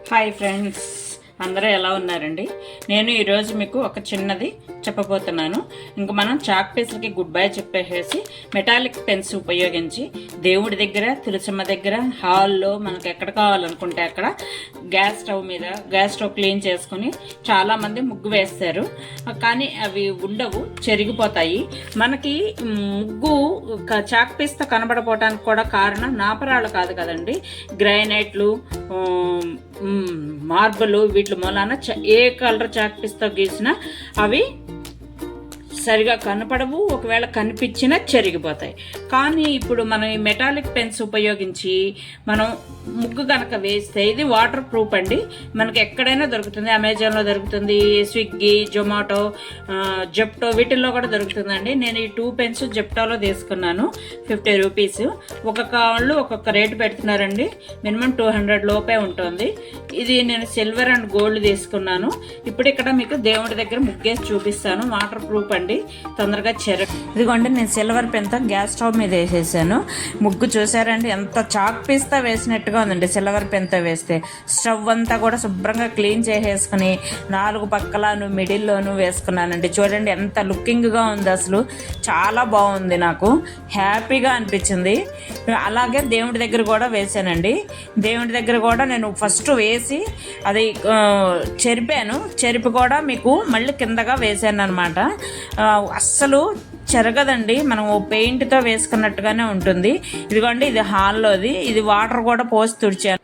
Hi friends, అందరూ ఎలా ఉన్నారండి? నేను ఈరోజు మీకు ఒక చిన్నది చెప్పబోతున్నాను. ఇంక మనం చాక్ పీసులకి గుడ్ బై చెప్పేసి మెటాలిక్ పెన్స్ ఉపయోగించి దేవుడి దగ్గర, తులసమ్మ దగ్గర, హాల్లో మనకు ఎక్కడ కావాలనుకుంటే అక్కడ గ్యాస్ స్టవ్ క్లీన్ చేసుకుని చాలామంది ముగ్గు వేస్తారు. కానీ అవి ఉండవు, చెరిగిపోతాయి. మనకి ముగ్గు చాక్ పీస్తో కనబడపోవటానికి కూడా కారణం నాపరాళ్ళు కాదు కదండి, గ్రానైట్లు, మార్బుల్, వీటి మూలాన ఏ కలర్ చాక్ పీస్తో గీసినా అవి సరిగా కనపడవు, ఒకవేళ కనిపించినా చెరిగిపోతాయి. కానీ ఇప్పుడు మనం ఈ మెటాలిక్ పెన్స్ ఉపయోగించి మనం ముగ్గు కనుక వేస్తే ఇది వాటర్ ప్రూఫ్ అండి. మనకి ఎక్కడైనా దొరుకుతుంది, అమెజాన్లో దొరుకుతుంది, స్విగ్గీ, జొమాటో, జెప్టో వీటిల్లో కూడా దొరుకుతుందండి. నేను ఈ 2 పెన్స్ జెప్టోలో తీసుకున్నాను, 50 రూపీస్. ఒక్కొక్క వాళ్ళు ఒక్కొక్క రేటు పెడుతున్నారండి, మినిమం 200 లోపే ఉంటుంది. ఇది నేను సిల్వర్ అండ్ గోల్డ్ తీసుకున్నాను. ఇప్పుడు ఇక్కడ మీకు దేవుడి దగ్గర ముగ్గేసి చూపిస్తాను. వాటర్ ప్రూఫ్ అండి, తొందరగా ఇదిగోండి, నేను సిల్వర్ పెన్తో గ్యాస్ స్టవ్ మీద వేసేసాను. ముగ్గు చూసారండి, ఎంత చాక్ పీస్తో వేసినట్టుగా ఉందండి. సిల్వర్ పెన్తో వేస్తే స్టవ్ అంతా కూడా శుభ్రంగా క్లీన్ చేసేసుకుని 4 పక్కలను మిడిల్లోనూ వేసుకున్నానండి. చూడండి ఎంత లుకింగ్గా ఉంది, అసలు చాలా బాగుంది, నాకు హ్యాపీగా అనిపించింది. అలాగే దేవుడి దగ్గర కూడా వేసానండి. దేవుడి దగ్గర కూడా నేను ఫస్ట్ వేసి అది చెరిపి కూడా మీకు మళ్ళీ కిందగా వేసాను అనమాట. అస్సలు చెరగదండి, మనం పెయింట్తో వేసుకున్నట్టుగానే ఉంటుంది. ఇదిగోండి, ఇది హాల్లోది, ఇది వాటర్ కూడా పోసి తుడిచాను.